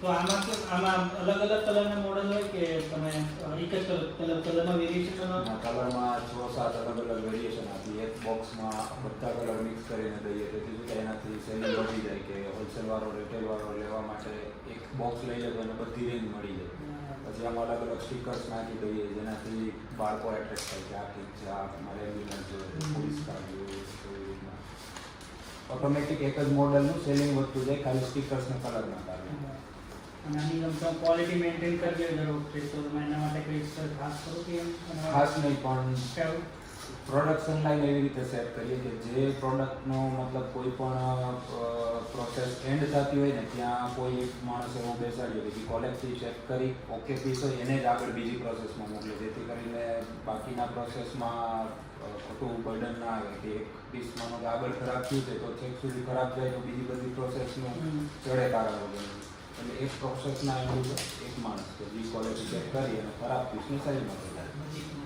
તો આમાં અલગ અલગ કલરના મોડલ હોય કે તમે એક જ કલરમાં વેરિએશન બનાવો? કલરમાં 6-7 અલગ અલગ વેરિએશન આપીએ. એક બોક્સમાં બધા કલર મિક્સ કરીને દઈએ, તેથી શું એનાથી સેલિંગ વધી જાય કે હોલસેલ વાળો રિટેલ વાળો લેવા માટે એક બોક્સ લઈ લે તો એને બધી રેન્જ મળી જાય. પછી આમાં અલગ અલગ સ્ટીકર્સ નાખી દઈએ જેનાથી બાળકો એટ્રેક્ટ થાય કે આ ઠીક છે, આ મારે એમ્બ્યુલન્સ જોઈએ, પોલીસ કાર જોઈએ. ઓટોમેટિક એક જ મોડલનું સેલિંગ વધતું જાય ખાલી સ્ટીકર્સને કલરના કારણે. અને આની તમે ક્વોલિટી મેન્ટેન કરવી હોય દર વખતે તો તમે એના માટે કંઈ ખાસ કરો કે એમ ખાસ નહીં, પણ કેવું પ્રોડક્શન લાઈન એવી રીતે સેટ કરીએ કે જે પ્રોડક્ટનો મતલબ કોઈ પણ પ્રોસેસ એન્ડ થતી હોય ને ત્યાં કોઈ એક માણસ એવો બેસાડ્યો કે ક્વોલિટી ચેક કરી ઓકે પીસ હોય એને જ આગળ બીજી પ્રોસેસમાં મોકલે, જેથી કરીને બાકીના પ્રોસેસમાં ખોટું બર્ડન ના આવે કે એક પીસ માનો કે આગળ ખરાબ થયું છે તો છેક સુધી ખરાબ જાય તો બીજી બધી પ્રોસેસનું ચડે કારણ વગર. એટલે એક પ્રોસેસના એન્ડ એક માણસ કે જે ક્વોલિટી ચેક કરી અને ખરાબ પીસને સાઈડમાં કરી.